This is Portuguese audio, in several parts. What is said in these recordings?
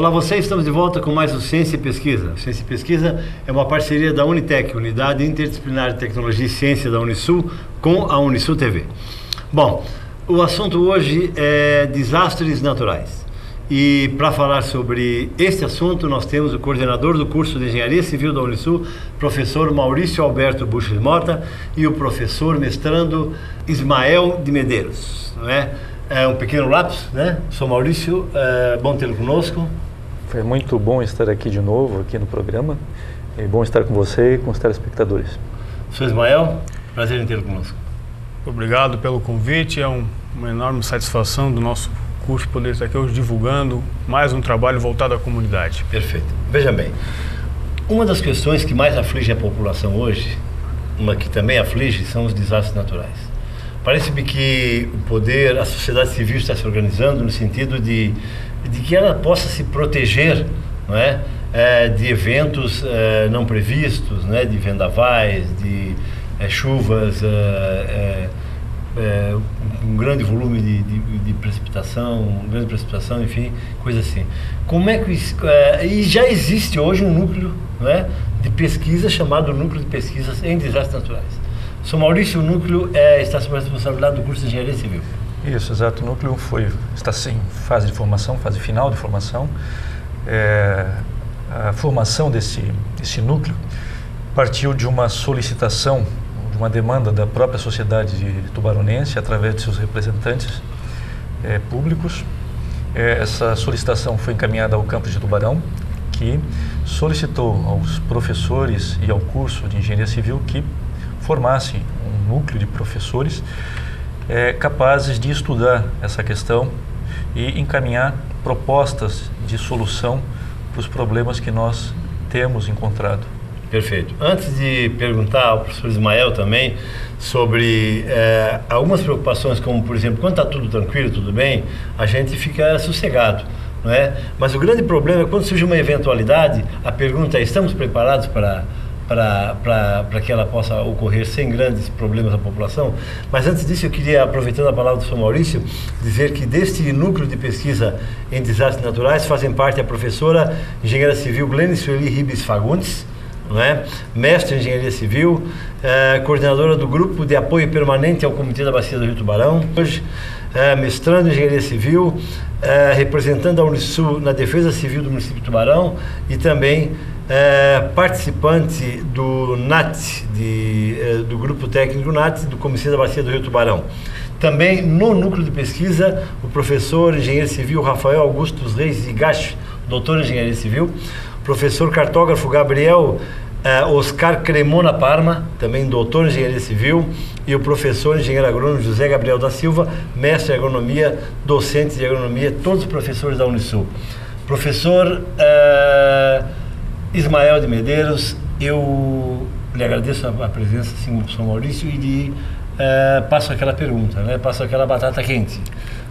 Olá vocês, estamos de volta com mais o Ciência e Pesquisa. Ciência e Pesquisa é uma parceria da Unitec, Unidade Interdisciplinar de Tecnologia e Ciência da Unisul, com a Unisul TV. Bom, o assunto hoje é desastres naturais. E para falar sobre este assunto, nós temos o coordenador do curso de Engenharia Civil da Unisul, professor Maurício Alberto Buches Mota, e o professor mestrando Ismael de Medeiros, não é? É um pequeno lapso, né? Sou Maurício, bom tê-lo conosco. Foi muito bom estar aqui de novo, aqui no programa. É bom estar com você e com os telespectadores. Sou Ismael, prazer em tê-lo conosco. Obrigado pelo convite, é uma enorme satisfação do nosso curso poder estar aqui hoje divulgando mais um trabalho voltado à comunidade. Perfeito. Veja bem, uma das questões que mais aflige a população hoje, uma que também aflige, são os desastres naturais. Parece-me que o poder, a sociedade civil está se organizando no sentido de que ela possa se proteger, não é? De eventos não previstos, né? De vendavais, de chuvas, um grande volume de precipitação, grande precipitação, enfim, coisa assim. Como é que e já existe hoje um núcleo, não é? De pesquisa chamado Núcleo de Pesquisas em Desastres Naturais. Sou Maurício, o núcleo está sob a responsabilidade do curso de Engenharia Civil. Isso, exato. O núcleo está em fase de formação, fase final de formação. A formação desse núcleo partiu de uma solicitação, de uma demanda da própria sociedade tubaronense, através de seus representantes públicos. Essa solicitação foi encaminhada ao campus de Tubarão, que solicitou aos professores e ao curso de Engenharia Civil que formassem um núcleo de professores capazes de estudar essa questão e encaminhar propostas de solução para os problemas que nós temos encontrado. Perfeito. Antes de perguntar ao professor Ismael também sobre algumas preocupações, como por exemplo, quando está tudo tranquilo, tudo bem, a gente fica sossegado, não é? Mas o grande problema é quando surge uma eventualidade, a pergunta é: estamos preparados para que ela possa ocorrer sem grandes problemas à população? Mas antes disso, eu queria, aproveitando a palavra do Sr. Maurício, dizer que deste núcleo de pesquisa em desastres naturais fazem parte a professora engenheira civil Glene Sueli Ribes Fagundes, não é? Mestre em Engenharia Civil, coordenadora do Grupo de Apoio Permanente ao Comitê da Bacia do Rio Tubarão, hoje mestrando em Engenharia Civil, representando a Unisul na Defesa Civil do município de Tubarão e também participante do NAT, do Grupo Técnico NAT, do Comitê da Bacia do Rio Tubarão. Também no núcleo de pesquisa, o professor engenheiro civil Rafael Augusto dos Reis Igache, doutor em Engenharia Civil, professor cartógrafo Gabriel Oscar Cremona Parma, também doutor em Engenharia Civil, e o professor engenheiro agrônomo José Gabriel da Silva, mestre em agronomia, docente de agronomia, todos os professores da Unisul. Professor Ismael de Medeiros, eu lhe agradeço a presença, sim, do professor Maurício, e lhe passo aquela pergunta, né? Passo aquela batata quente,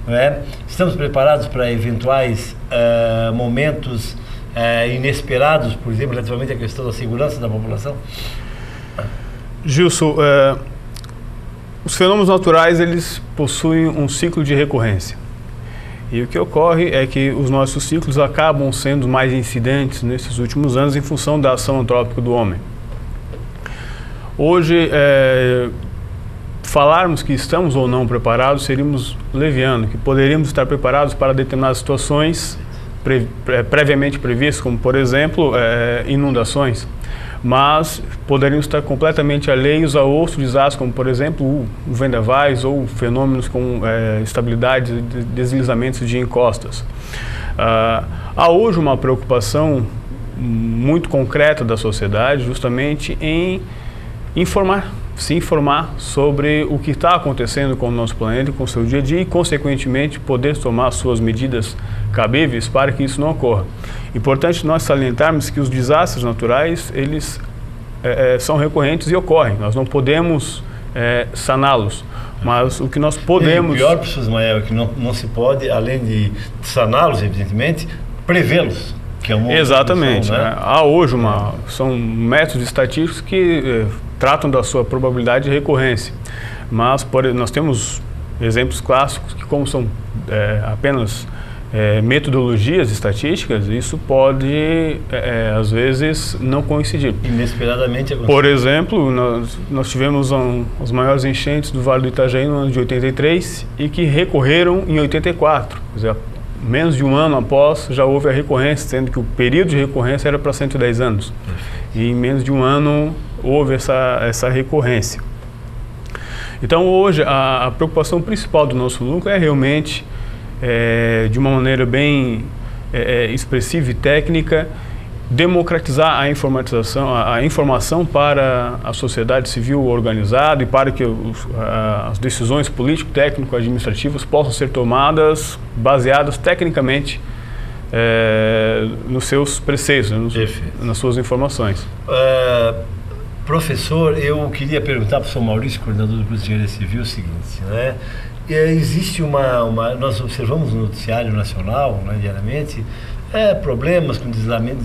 não é? Estamos preparados para eventuais momentos inesperados, por exemplo, relativamente à questão da segurança da população? Gilson, os fenômenos naturais, eles possuem um ciclo de recorrência. E o que ocorre é que os nossos ciclos acabam sendo mais incidentes nesses últimos anos em função da ação antrópica do homem. Hoje, falarmos que estamos ou não preparados seríamos leviano, que poderíamos estar preparados para determinadas situações previamente previstas, como por exemplo inundações, mas poderíamos estar completamente alheios a outros desastres, como por exemplo vendavais ou fenômenos com instabilidade, deslizamentos de encostas. Há hoje uma preocupação muito concreta da sociedade justamente em se informar sobre o que está acontecendo com o nosso planeta, com o seu dia a dia e, consequentemente, poder tomar suas medidas cabíveis para que isso não ocorra. Importante nós salientarmos que os desastres naturais, eles são recorrentes e ocorrem. Nós não podemos saná-los, mas o que nós podemos... E o pior, professor Ismael, é que não se pode, além de saná-los, evidentemente, prevê-los. Que é uma Exatamente. Solução, né? Há hoje são métodos estatísticos que tratam da sua probabilidade de recorrência, mas nós temos exemplos clássicos que, como são apenas metodologias estatísticas, isso pode, às vezes, não coincidir. Inesperadamente aconteceu. Por exemplo, nós tivemos as maiores enchentes do Vale do Itajaí no ano de 83 e que recorreram em 84. Quer dizer, menos de um ano após já houve a recorrência, sendo que o período de recorrência era para 110 anos. E em menos de um ano houve essa recorrência. Então hoje a preocupação principal do nosso núcleo é realmente, de uma maneira bem expressiva e técnica, democratizar a informação para a sociedade civil organizada e para que as decisões político-técnico-administrativas possam ser tomadas baseadas tecnicamente nos seus preceitos, nas suas informações. Professor, eu queria perguntar para o professor Maurício, coordenador do curso de Engenharia Civil, o seguinte, né? Existe nós observamos no noticiário nacional, né, diariamente, problemas com deslizamento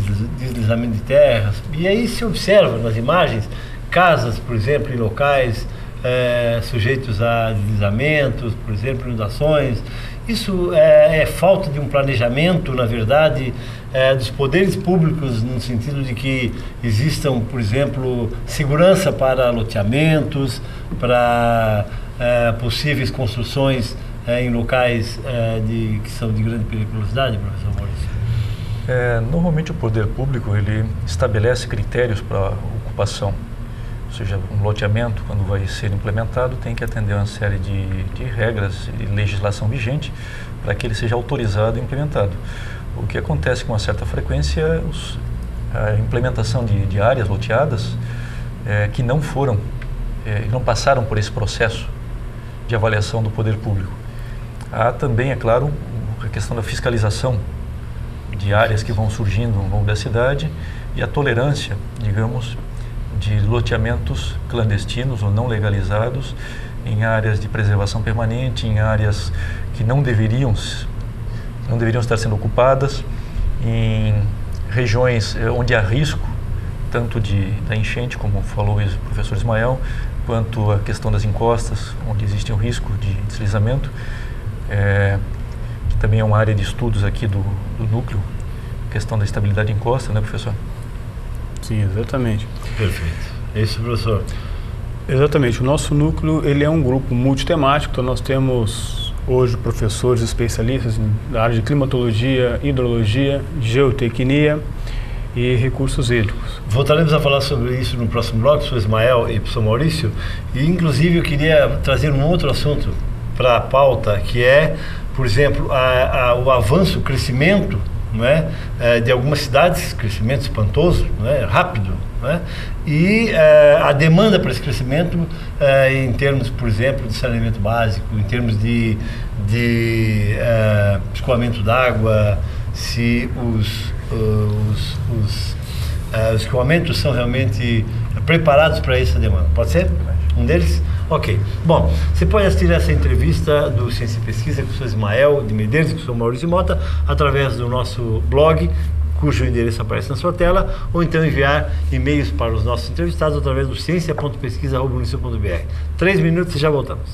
de terras, e aí se observa nas imagens casas, por exemplo, em locais sujeitos a deslizamentos, por exemplo, inundações. Isso é falta de um planejamento, na verdade, dos poderes públicos, no sentido de que existam, por exemplo, segurança para loteamentos, para possíveis construções em locais que são de grande periculosidade, professor Maurício? Normalmente o poder público ele estabelece critérios para ocupação. Ou seja, um loteamento, quando vai ser implementado, tem que atender a uma série de regras e legislação vigente para que ele seja autorizado e implementado. O que acontece com uma certa frequência é a implementação de áreas loteadas que não passaram por esse processo de avaliação do poder público. Há também, é claro, a questão da fiscalização de áreas que vão surgindo ao longo da cidade e a tolerância, digamos, de loteamentos clandestinos ou não legalizados em áreas de preservação permanente, em áreas que não deveriam estar sendo ocupadas, em regiões onde há risco, tanto da enchente, como falou o professor Ismael, quanto a questão das encostas, onde existe um risco de deslizamento, que também é uma área de estudos aqui do núcleo, questão da estabilidade de encosta, né, professor? Sim, exatamente. Perfeito. É isso, professor? Exatamente. O nosso núcleo ele é um grupo multitemático, então nós temos hoje professores especialistas da área de climatologia, hidrologia, geotecnia e recursos hídricos. Voltaremos a falar sobre isso no próximo bloco, professor Ismael e professor Maurício, e inclusive eu queria trazer um outro assunto para a pauta, que é, por exemplo, o avanço, o crescimento, não é? De algumas cidades, crescimento espantoso, não é? Rápido, não é? E a demanda para esse crescimento em termos, por exemplo, de saneamento básico, em termos de escoamento d'água, se os escoamentos são realmente preparados para essa demanda. Pode ser? Um deles? Ok. Bom, você pode assistir essa entrevista do Ciência e Pesquisa com o professor Ismael de Medeiros e com o professor Maurício Mota através do nosso blog, cujo endereço aparece na sua tela, ou então enviar e-mails para os nossos entrevistados através do ciência.pesquisa@municipio.br. 3 minutos e já voltamos.